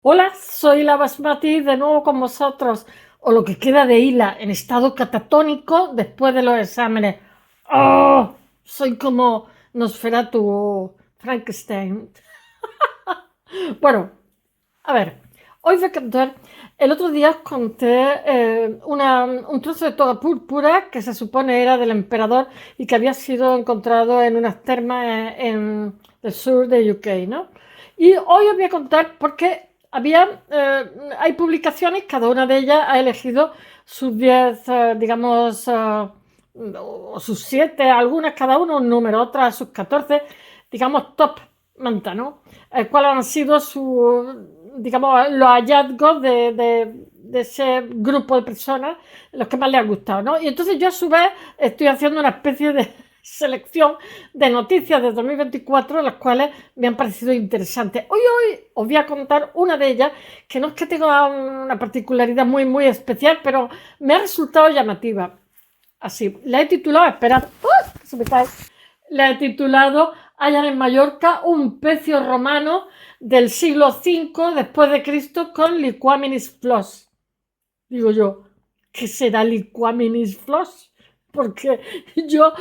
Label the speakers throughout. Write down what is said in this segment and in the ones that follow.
Speaker 1: Hola, soy la Basmati de nuevo con vosotros, o lo que queda de Hila, en estado catatónico después de los exámenes. ¡Oh! Soy como Nosferatu o Frankenstein. Bueno, a ver, hoy voy a contar. El otro día os conté un trozo de toga púrpura que se supone era del emperador y que había sido encontrado en unas termas en el sur de UK, ¿no? Y hoy os voy a contar porque hay publicaciones, cada una de ellas ha elegido sus 10, digamos, o sus 7, algunas cada uno un número, otras sus 14, digamos, top manta, ¿no? ¿Cuáles han sido digamos, los hallazgos de ese grupo de personas, los que más les han gustado, ¿no? Y entonces yo a su vez estoy haciendo una especie de selección de noticias de 2024, las cuales me han parecido interesantes. Hoy os voy a contar una de ellas, que no es que tenga una particularidad muy especial, pero me ha resultado llamativa. Así, la he titulado, esperad, se me cae. La he titulado Hallan en Mallorca un pecio romano del siglo V después de Cristo con liquaminis flos. Digo yo, ¿qué será liquaminis flos? Porque yo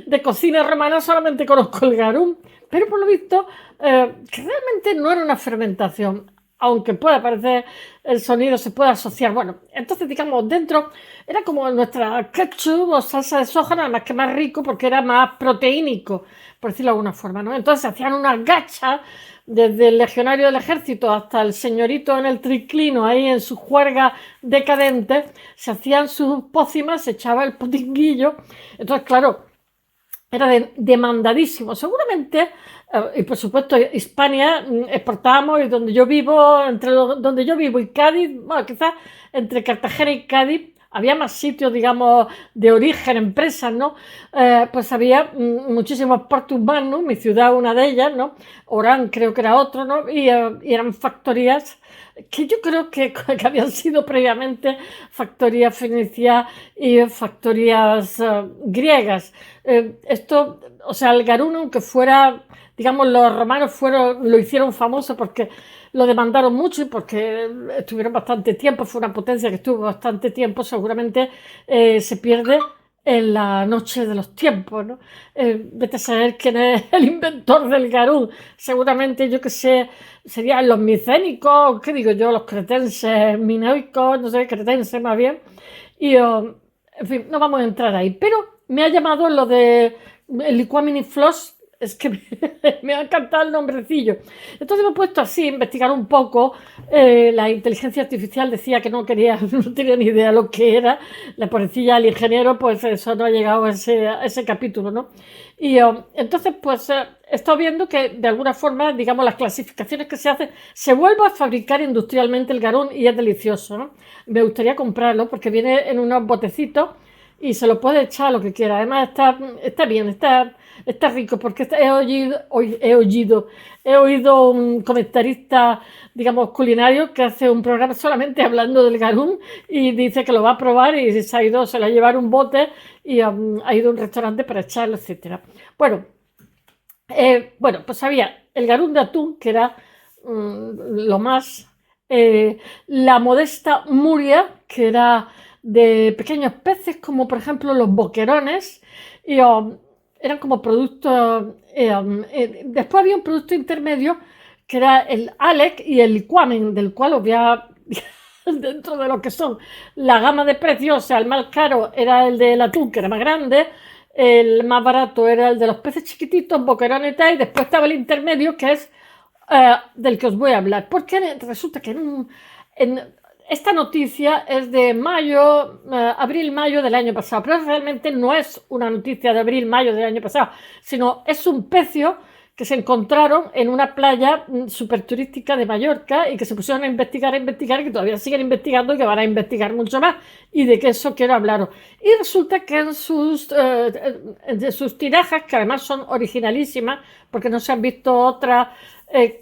Speaker 1: de cocina romana solamente conozco el garum, pero por lo visto que realmente no era una fermentación, aunque pueda parecer el sonido se puede asociar. Bueno, entonces digamos, dentro era como nuestra ketchup o salsa de soja, nada más que más rico porque era más proteínico, por decirlo de alguna forma, ¿no? Entonces se hacían unas gachas desde el legionario del ejército hasta el señorito en el triclino, ahí en su juerga decadente, se hacían sus pócimas, se echaba el potinguillo. Entonces, claro, era demandadísimo. Seguramente, y por supuesto, Hispania exportábamos, y donde yo vivo, donde yo vivo y Cádiz, bueno, quizás entre Cartagena y Cádiz, había más sitios, digamos, de origen, empresas, ¿no? Pues había muchísimos Portus Magnum, mi ciudad una de ellas, ¿no? Orán creo que era otro, ¿no? Y eran factorías que yo creo que habían sido previamente factorías fenicias y factorías griegas. Esto, o sea, el Garuno, aunque fuera, digamos, los romanos lo hicieron famoso porque lo demandaron mucho y porque estuvieron bastante tiempo, fue una potencia que estuvo bastante tiempo, seguramente se pierde en la noche de los tiempos, ¿no? Vete a saber quién es el inventor del Garún. Seguramente, yo que sé, serían los micénicos, ¿qué digo yo? Los cretenses, minoicos, no sé, cretenses más bien. Y, en fin, no vamos a entrar ahí. Pero me ha llamado lo de el liquamini floss, es que me ha encantado el nombrecillo. Entonces me he puesto así a investigar un poco. La inteligencia artificial decía que no quería, no tenía ni idea lo que era. La pobrecilla al ingeniero, pues eso no ha llegado a ese capítulo, ¿no? Y entonces, pues he estado viendo que de alguna forma, digamos, las clasificaciones que se hacen, se vuelve a fabricar industrialmente el garún y es delicioso, ¿no? Me gustaría comprarlo porque viene en unos botecitos y se lo puede echar lo que quiera. Además está bien, está rico porque he oído un comentarista, digamos, culinario que hace un programa solamente hablando del garum y dice que lo va a probar y se lo va a llevar un bote y ha ido a un restaurante para echarlo, etcétera. Bueno, bueno, pues había el garum de atún, que era lo más, la modesta muria, que era de pequeños peces, como por ejemplo los boquerones, y eran como productos. Después había un producto intermedio que era el Alec y el Liquamen, del cual os voy a. Dentro de lo que son la gama de precios, o sea, el más caro era el del atún, que era más grande, el más barato era el de los peces chiquititos, boquerones y tal, y después estaba el intermedio, que es del que os voy a hablar. Porque resulta que esta noticia es de mayo, abril-mayo del año pasado, pero realmente no es una noticia de abril-mayo del año pasado, sino es un pecio que se encontraron en una playa súper turística de Mallorca y que se pusieron a investigar, y que todavía siguen investigando y que van a investigar mucho más, y de que eso quiero hablaros. Y resulta que de sus tirajas, que además son originalísimas, porque no se han visto otras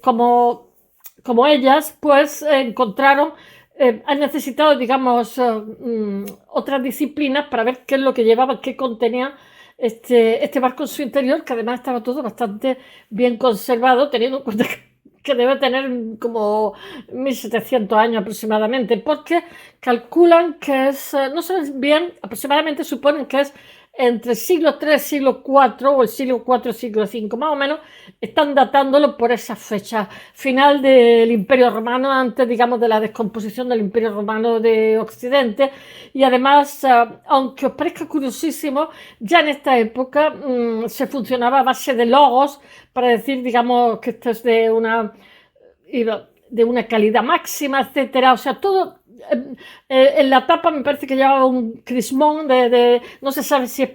Speaker 1: como ellas, pues encontraron, han necesitado, digamos, otras disciplinas para ver qué es lo que llevaba, qué contenía este barco en su interior, que además estaba todo bastante bien conservado, teniendo en cuenta que debe tener como 1700 años aproximadamente, porque calculan que es, no saben bien, aproximadamente suponen que es entre el siglo III, siglo IV o el siglo IV, siglo V, más o menos, están datándolo por esa fecha, final del Imperio Romano, antes, digamos, de la descomposición del Imperio Romano de Occidente, y además, aunque os parezca curiosísimo, ya en esta época se funcionaba a base de logos para decir, digamos, que esto es de una calidad máxima, etcétera. O sea, todo en la tapa me parece que llevaba un crismón no se sabe si es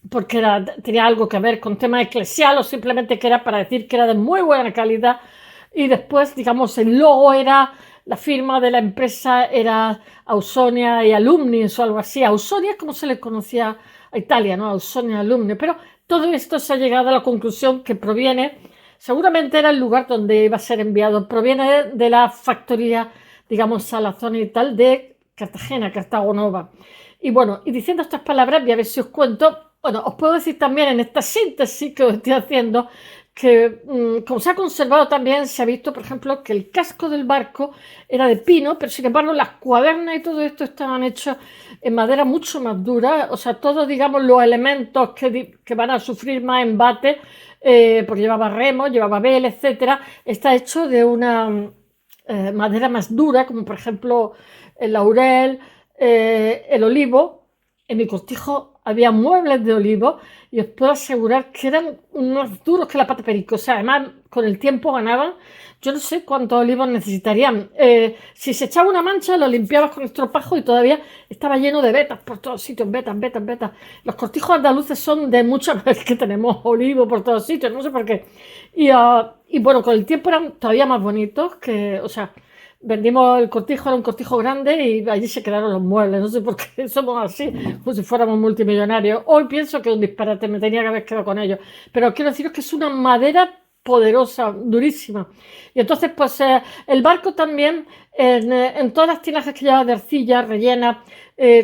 Speaker 1: porque tenía algo que ver con tema eclesial o simplemente que era para decir que era de muy buena calidad. Y después, digamos, el logo era, la firma de la empresa era Ausonia y Alumnis o algo así. Ausonia es como se le conocía a Italia, ¿no? Ausonia Alumni. Pero todo esto se ha llegado a la conclusión que proviene, seguramente era el lugar donde iba a ser enviado, proviene de la factoría, digamos, a la zona y tal de Cartagena, Cartago Nova. Y bueno, y diciendo estas palabras, voy a ver si os cuento. Bueno, os puedo decir también en esta síntesis que os estoy haciendo que, como se ha conservado también, se ha visto, por ejemplo, que el casco del barco era de pino, pero sin embargo las cuadernas y todo esto estaban hechos en madera mucho más dura, o sea, todos, digamos, los elementos que van a sufrir más embate, porque llevaba remos, llevaba vela, etcétera, está hecho de una madera más dura, como por ejemplo el laurel, el olivo. En mi cortijo había muebles de olivo y os puedo asegurar que eran más duros que la pata perico. O sea, además, con el tiempo ganaban. Yo no sé cuántos olivos necesitarían. Si se echaba una mancha, lo limpiabas con estropajo y todavía estaba lleno de vetas por todos sitios. Vetas, vetas, vetas. Los cortijos andaluces son de muchas veces que tenemos olivos por todos sitios. No sé por qué. Y bueno, con el tiempo eran todavía más bonitos que, o sea, vendimos el cortijo, era un cortijo grande y allí se quedaron los muebles. No sé por qué somos así, como si fuéramos multimillonarios. Hoy pienso que es un disparate, me tenía que haber quedado con ellos. Pero quiero deciros que es una madera poderosa, durísima. Y entonces, pues el barco también, en todas las tinajas que llevaba de arcilla rellena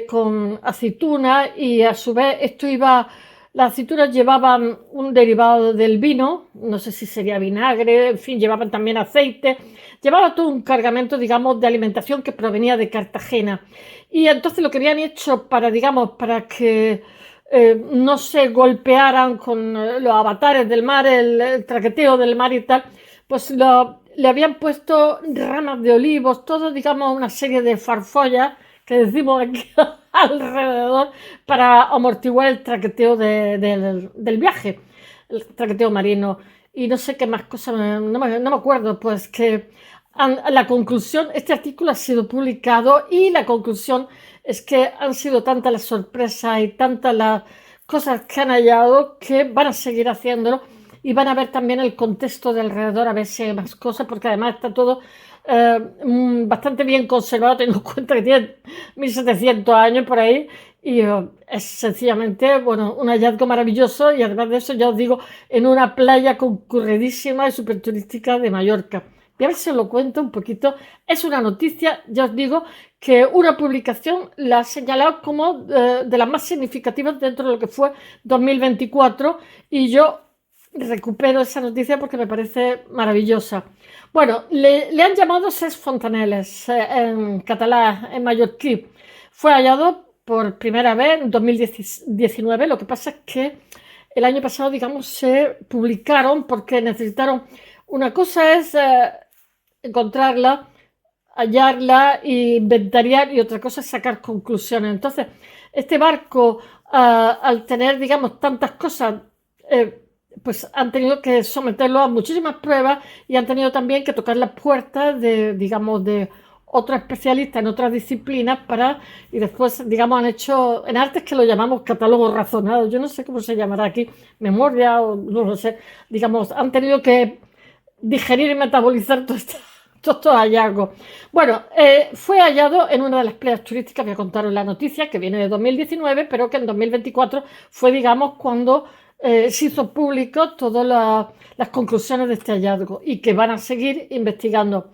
Speaker 1: con aceituna y a su vez esto iba... Las aceitunas llevaban un derivado del vino, no sé si sería vinagre, en fin, llevaban también aceite, llevaba todo un cargamento, digamos, de alimentación que provenía de Cartagena. Y entonces lo que habían hecho para, digamos, para que no se golpearan con los avatares del mar, el traqueteo del mar y tal, pues le habían puesto ramas de olivos, todo, digamos, una serie de farfollas que decimos aquí alrededor para amortiguar el traqueteo del viaje, el traqueteo marino. Y no sé qué más cosas, no me acuerdo, pues que la conclusión, este artículo ha sido publicado y la conclusión es que han sido tantas las sorpresas y tantas las cosas que han hallado que van a seguir haciéndolo y van a ver también el contexto de alrededor, a ver si hay más cosas, porque además está todo bastante bien conservado, teniendo en cuenta que tiene 1700 años por ahí y es sencillamente, bueno, un hallazgo maravilloso y además de eso, ya os digo, en una playa concurridísima y súper turística de Mallorca. Voy a ver si os lo cuento un poquito. Es una noticia, ya os digo, que una publicación la ha señalado como de las más significativas dentro de lo que fue 2024 y yo recupero esa noticia porque me parece maravillosa. Bueno, le han llamado Ses Fontaneles en catalán, en mallorquí. Fue hallado por primera vez en 2019. Lo que pasa es que el año pasado, digamos, se publicaron porque necesitaron. Una cosa es encontrarla, hallarla e inventariar y otra cosa es sacar conclusiones. Entonces, este barco, al tener, digamos, tantas cosas, pues han tenido que someterlo a muchísimas pruebas y han tenido también que tocar las puertas de, digamos, de otros especialistas en otras disciplinas y después, digamos, han hecho, en artes que lo llamamos catálogo razonado, yo no sé cómo se llamará aquí, memoria o no lo sé, digamos, han tenido que digerir y metabolizar todo todos estos hallazgos. Bueno, fue hallado en una de las playas turísticas, voy a contaros la noticia, que viene de 2019, pero que en 2024 fue, digamos, cuando se hizo público todas las conclusiones de este hallazgo y que van a seguir investigando.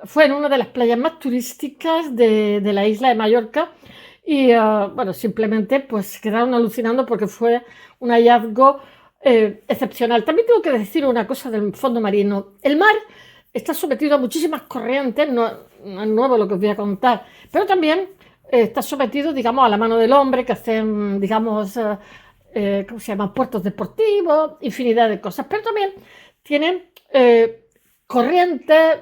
Speaker 1: Fue en una de las playas más turísticas de la isla de Mallorca y, bueno, simplemente pues quedaron alucinando porque fue un hallazgo excepcional. También tengo que decir una cosa del fondo marino. El mar está sometido a muchísimas corrientes, no es nuevo lo que os voy a contar, pero también está sometido, digamos, a la mano del hombre, que hacen, digamos, ¿cómo se llama? Puertos deportivos, infinidad de cosas, pero también tienen corrientes,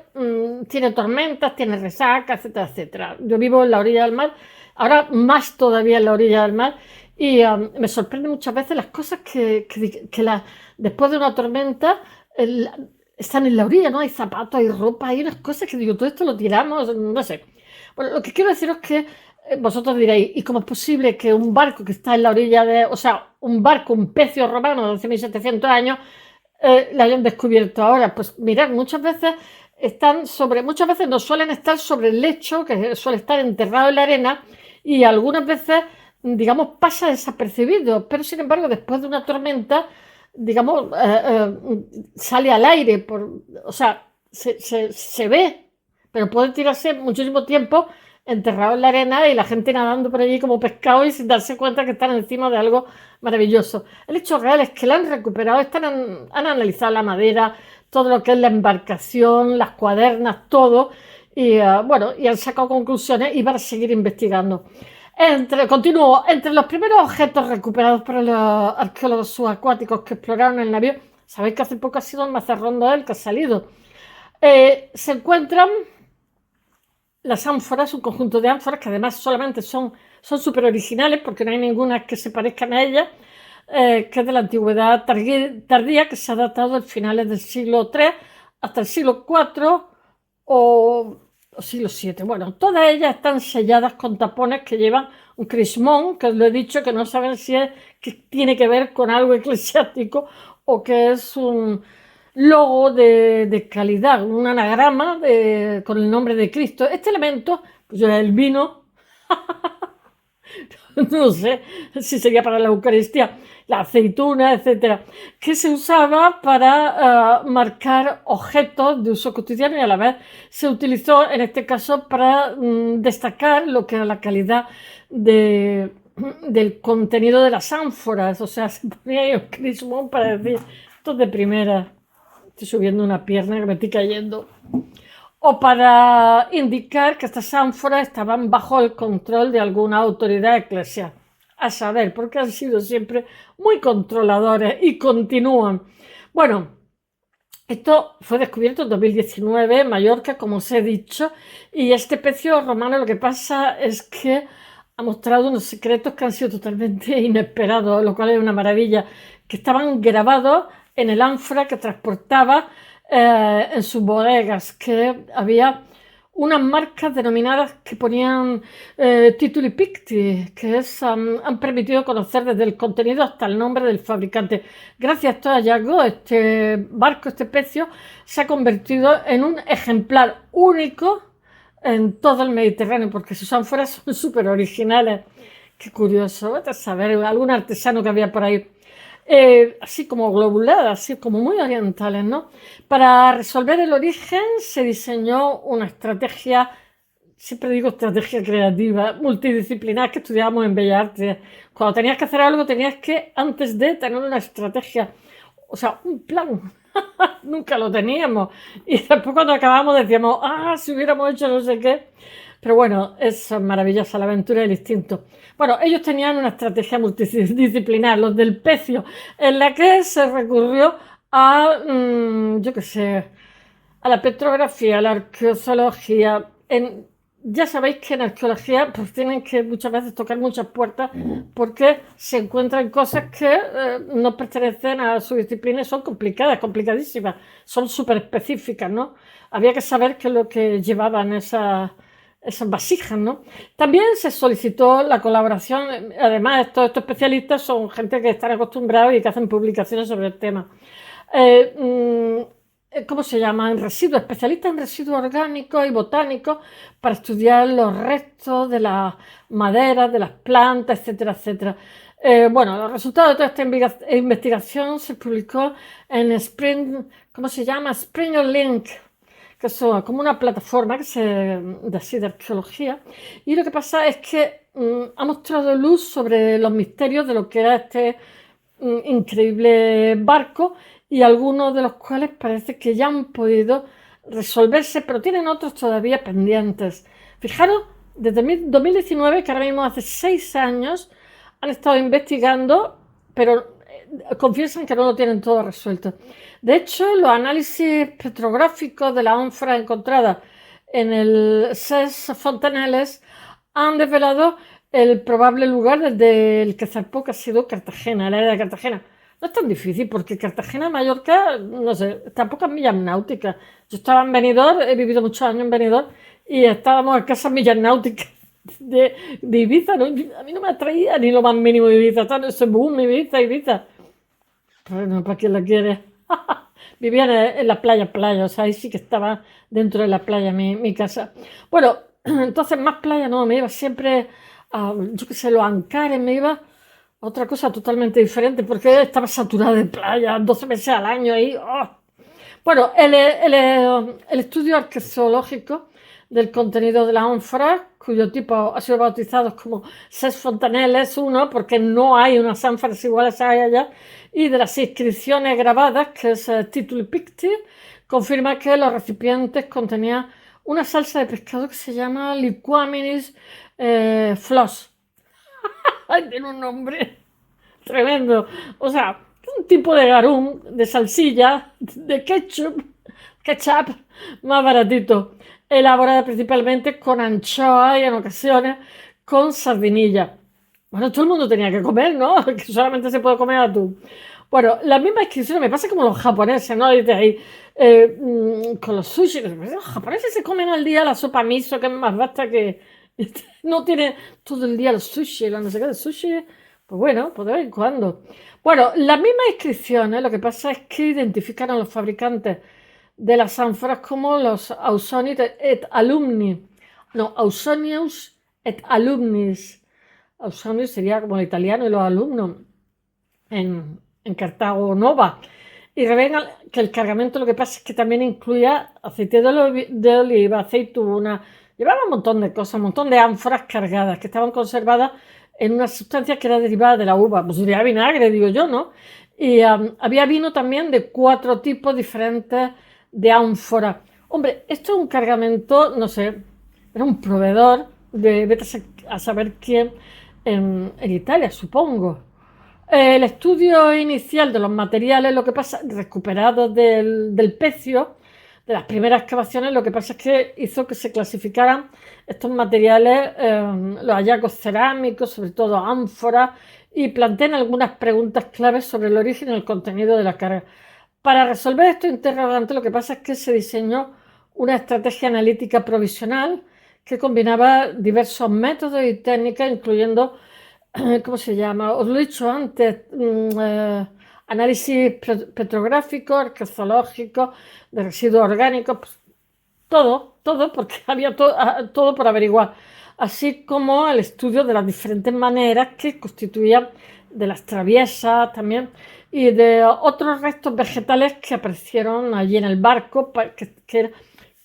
Speaker 1: tiene tormentas, tiene resacas, etcétera, etcétera. Yo vivo en la orilla del mar, ahora más todavía en la orilla del mar, y me sorprende muchas veces las cosas después de una tormenta están en la orilla, ¿no? Hay zapatos, hay ropa, hay unas cosas que digo, todo esto lo tiramos, no sé. Bueno, lo que quiero deciros es que vosotros diréis, ¿y cómo es posible que un barco que está en la orilla o sea, un barco, un pecio romano de 11.700 años, la hayan descubierto ahora? Pues mirad, muchas veces muchas veces no suelen estar sobre el lecho, que suele estar enterrado en la arena, y algunas veces, digamos, pasa desapercibido, pero sin embargo, después de una tormenta, digamos, sale al aire, o sea, se ve, pero puede tirarse muchísimo tiempo enterrado en la arena y la gente nadando por allí como pescado y sin darse cuenta que están encima de algo maravilloso. El hecho real es que la han recuperado, han analizado la madera, todo lo que es la embarcación, las cuadernas, todo, y bueno, y han sacado conclusiones y van a seguir investigando. Continúo, entre los primeros objetos recuperados por los arqueólogos subacuáticos que exploraron el navío, sabéis que hace poco ha sido el Mazarrón de él que ha salido, se encuentran las ánforas, un conjunto de ánforas que además solamente son súper originales porque no hay ninguna que se parezcan a ellas, que es de la antigüedad tardía, que se ha datado a finales del siglo III hasta el siglo IV o siglo VII. Bueno, todas ellas están selladas con tapones que llevan un crismón, que os lo he dicho, que no saben si que tiene que ver con algo eclesiástico o que es un logo de calidad, un anagrama con el nombre de Cristo. Este elemento, pues el vino, no sé si sería para la Eucaristía, la aceituna, etcétera, que se usaba para marcar objetos de uso cotidiano y a la vez se utilizó en este caso para destacar lo que era la calidad del contenido de las ánforas, o sea, se ponía ahí un crismón para decir, esto es de primera. Estoy subiendo una pierna que me estoy cayendo. O para indicar que estas ánforas estaban bajo el control de alguna autoridad eclesial. A saber, porque han sido siempre muy controladores y continúan. Bueno, esto fue descubierto en 2019 en Mallorca, como os he dicho, y este pecio romano lo que pasa es que ha mostrado unos secretos que han sido totalmente inesperados, lo cual es una maravilla, que estaban grabados en el ánfora que transportaba en sus bodegas, que había unas marcas denominadas que ponían tituli picti, que han permitido conocer desde el contenido hasta el nombre del fabricante. Gracias a estos hallazgos, este barco, este pecio, se ha convertido en un ejemplar único en todo el Mediterráneo, porque sus ánforas son súper originales. Qué curioso, vete a saber, algún artesano que había por ahí. Así como globuladas, así como muy orientales, ¿no? Para resolver el origen se diseñó una estrategia, siempre digo estrategia creativa, multidisciplinar que estudiábamos en Bellas Artes. Cuando tenías que hacer algo tenías que, antes de tener una estrategia, o sea, un plan. Nunca lo teníamos. Y después cuando acabamos decíamos, si hubiéramos hecho no sé qué. Pero bueno, es maravillosa la aventura del instinto. Bueno, ellos tenían una estrategia multidisciplinar, los del pecio, en la que se recurrió a, yo qué sé, a la petrografía, a la arqueología. Ya sabéis que en arqueología pues tienen que muchas veces tocar muchas puertas porque se encuentran cosas que no pertenecen a su disciplina y son complicadas, complicadísimas, son súper específicas, ¿no? Había que saber qué es lo que llevaban esas vasijas, ¿no? También se solicitó la colaboración, además todos estos especialistas son gente que están acostumbrados y que hacen publicaciones sobre el tema. ¿Cómo se llama? En residuos, especialistas en residuos orgánicos y botánicos para estudiar los restos de las maderas, de las plantas, etcétera, etcétera. Bueno, los resultados de toda esta investigación se publicó en ¿cómo se llama? Springer Link, que es como una plataforma de arqueología. Y lo que pasa es que ha mostrado luz sobre los misterios de lo que era increíble barco y algunos de los cuales parece que ya han podido resolverse, pero tienen otros todavía pendientes. Fijaros, desde 2019, que ahora mismo hace 6 años, han estado investigando, pero confiesan que no lo tienen todo resuelto. De hecho, los análisis petrográficos de la ánfora encontrada en el SES Fontaneles han desvelado el probable lugar desde el que zarpó, que ha sido Cartagena, la área de Cartagena. No es tan difícil porque Cartagena, Mallorca, no sé, está a pocas millas náuticas. Yo estaba en Benidorm, he vivido muchos años en Benidorm y estábamos a escasas millas náuticas de Ibiza. ¿No? A mí no me atraía ni lo más mínimo de Ibiza, todo ese boom, Ibiza, Ibiza. Bueno, ¿para quién la quiere? Vivía en la playa, o sea, ahí sí que estaba dentro de la playa mi casa. Bueno, entonces más playa no, me iba siempre a, yo qué sé, los Ancares, me iba a otra cosa totalmente diferente, porque estaba saturada de playa, 12 meses al año ahí. ¡Oh! Bueno, el estudio arqueológico del contenido de la ánfora, cuyo tipo ha sido bautizado como Ses Fontaneles 1, porque no hay unas ánforas iguales a allá, y de las inscripciones grabadas, que es Tituli Picti, confirma que los recipientes contenían una salsa de pescado que se llama Liquaminis Floss. ¡Ay, tiene un nombre tremendo! O sea, un tipo de garum, de salsilla, de ketchup más baratito, elaborada principalmente con anchoa y en ocasiones con sardinilla. Bueno, todo el mundo tenía que comer, ¿no? Que solamente se puede comer atún. Bueno, la misma inscripción me pasa como los japoneses, ¿no? Dice ahí, con los sushi, los japoneses se comen al día la sopa miso, que es más basta que no tiene todo el día los sushi, la no sé qué de sushi, pues bueno, pues de vez en cuando. Bueno, las mismas inscripciones, lo que pasa es que identifican a los fabricantes de las ánforas como los Ausonius et Alumni. No, Ausonius et Alumnis. Ausonius sería como el italiano y los alumnos en Cartago Nova. Y revelan que el cargamento lo que pasa es que también incluía aceite de oliva, aceituna, llevaba un montón de cosas, un montón de ánforas cargadas que estaban conservadas en una sustancia que era derivada de la uva. Pues sería vinagre, digo yo, ¿no? Y había vino también de 4 tipos diferentes de ánfora. Hombre, esto es un cargamento, no sé, era un proveedor de, vete a saber quién, en Italia, supongo. El estudio inicial de los materiales, lo que pasa, recuperados del pecio, de las primeras excavaciones, lo que pasa es que hizo que se clasificaran estos materiales, los hallazgos cerámicos, sobre todo ánforas, y plantean algunas preguntas claves sobre el origen y el contenido de la carga. Para resolver estos interrogantes, lo que pasa es que se diseñó una estrategia analítica provisional que combinaba diversos métodos y técnicas, incluyendo, ¿cómo se llama? Os lo he dicho antes, análisis petrográfico, arqueológico, de residuos orgánicos, pues, todo, porque había todo por averiguar, así como el estudio de las diferentes maneras que constituían de las traviesas también y de otros restos vegetales que aparecieron allí en el barco, que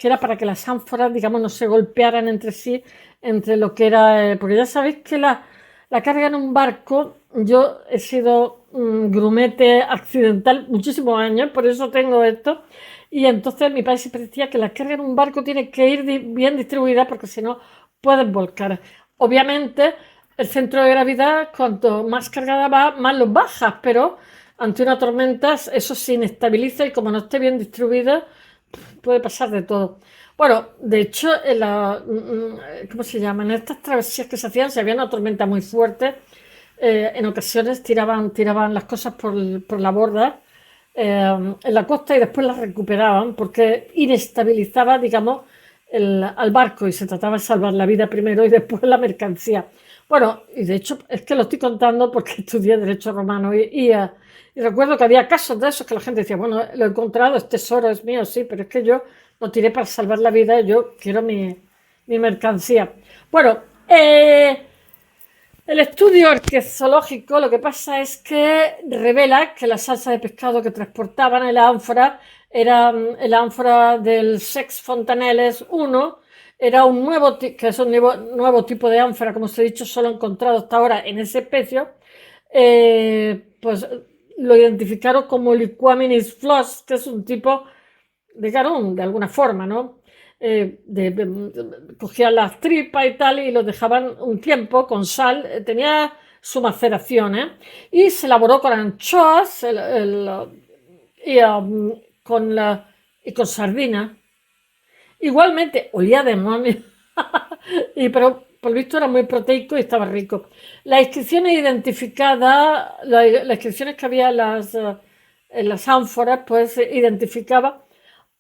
Speaker 1: era para que las ánforas, digamos, no se golpearan entre sí, entre lo que era, porque ya sabéis que la carga en un barco, yo he sido grumete accidental muchísimos años, por eso tengo esto, y entonces mi padre siempre decía que la carga en un barco tiene que ir bien distribuida porque si no puedes volcar. Obviamente el centro de gravedad, cuanto más cargada va, más los bajas, pero ante una tormenta eso se inestabiliza y como no esté bien distribuida, puede pasar de todo. Bueno, de hecho, ¿cómo se llama? En estas travesías que se hacían, si había una tormenta muy fuerte, en ocasiones tiraban las cosas por la borda en la costa y después las recuperaban porque inestabilizaba, digamos, al barco y se trataba de salvar la vida primero y después la mercancía. Bueno, y de hecho es que lo estoy contando porque estudié Derecho Romano y recuerdo que había casos de esos que la gente decía, bueno, lo he encontrado, es tesoro, es mío, sí, pero es que yo lo tiré para salvar la vida y yo quiero mi mercancía. Bueno, el estudio arqueológico lo que pasa es que revela que la salsa de pescado que transportaban en la ánfora era el ánfora del Sex Fontaneles 1, era un nuevo, que es un nuevo tipo de ánfora, como os he dicho, solo encontrado hasta ahora en ese pecio, pues lo identificaron como Liquaminis flos, que es un tipo de carón, de alguna forma, ¿no? Cogían las tripas y tal y los dejaban un tiempo con sal, tenía su maceración, ¿eh? Y se elaboró con anchoas y, y con sardinas. Igualmente, olía a demonio, pero por visto era muy proteico y estaba rico. Las inscripciones identificadas, las inscripciones que había en las ánforas, pues identificaba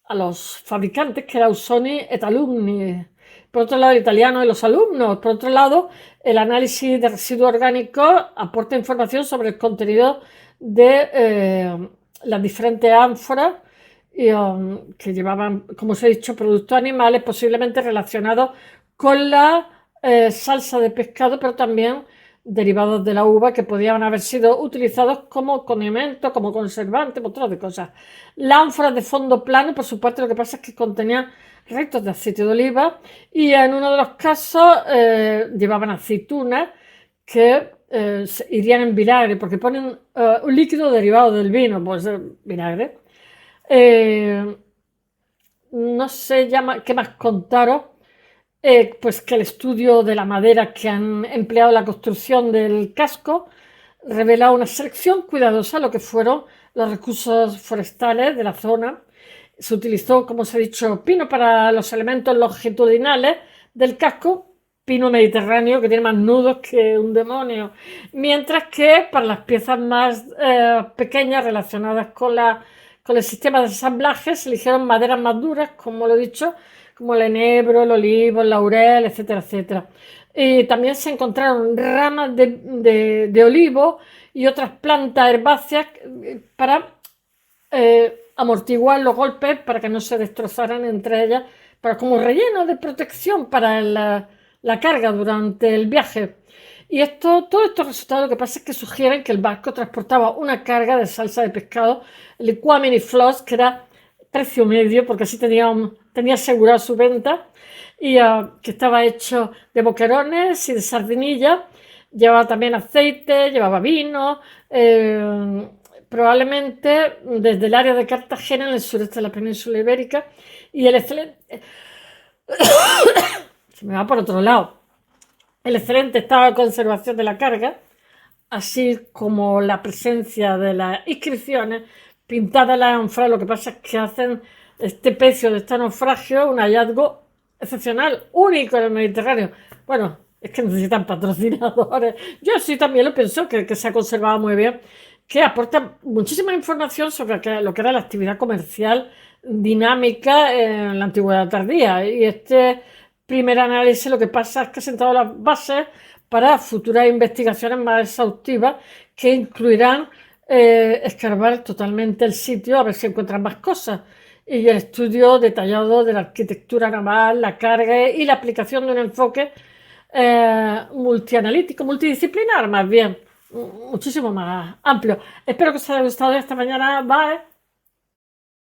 Speaker 1: a los fabricantes, que era Usoni et Alumni. Por otro lado, el italiano y los alumnos. Por otro lado, el análisis de residuos orgánicos aporta información sobre el contenido de las diferentes ánforas y, que llevaban, como os he dicho, productos animales posiblemente relacionados con la salsa de pescado, pero también derivados de la uva que podían haber sido utilizados como condimento, como conservante, montón de cosas. La ánfora de fondo plano, por su parte, lo que pasa es que contenía restos de aceite de oliva y en uno de los casos llevaban aceitunas que irían en vinagre, porque ponen un líquido derivado del vino, pues vinagre. No sé qué más contaros. Pues que el estudio de la madera que han empleado en la construcción del casco revela una selección cuidadosa de lo que fueron los recursos forestales de la zona. Se utilizó, como os he dicho, pino para los elementos longitudinales del casco, pino mediterráneo que tiene más nudos que un demonio, mientras que para las piezas más pequeñas relacionadas con el sistema de ensamblaje se eligieron maderas más duras, como lo he dicho, como el enebro, el olivo, el laurel, etcétera, etcétera. Y también se encontraron ramas de olivo y otras plantas herbáceas para amortiguar los golpes, para que no se destrozaran entre ellas, para como relleno de protección para la carga durante el viaje. Y todos estos resultados, lo que pasa es que sugieren que el barco transportaba una carga de salsa de pescado, liquamen y floss, que era precio medio, porque así tenía asegurado su venta, y que estaba hecho de boquerones y de sardinilla. Llevaba también aceite, llevaba vino, probablemente desde el área de Cartagena, en el sureste de la península ibérica, y el excelente... Se me va por otro lado. El excelente estado de conservación de la carga, así como la presencia de las inscripciones pintadas en la ánfora, lo que pasa es que hacen este pecio de este naufragio un hallazgo excepcional, único en el Mediterráneo. Bueno, es que necesitan patrocinadores. Yo sí también lo pienso, que se ha conservado muy bien, que aporta muchísima información sobre lo que era la actividad comercial dinámica en la antigüedad tardía. Y este primer análisis lo que pasa es que ha sentado las bases para futuras investigaciones más exhaustivas que incluirán escarbar totalmente el sitio a ver si encuentran más cosas, y el estudio detallado de la arquitectura naval, la carga y la aplicación de un enfoque multianalítico, multidisciplinar más bien, muchísimo más amplio. Espero que os haya gustado esta mañana. Bye.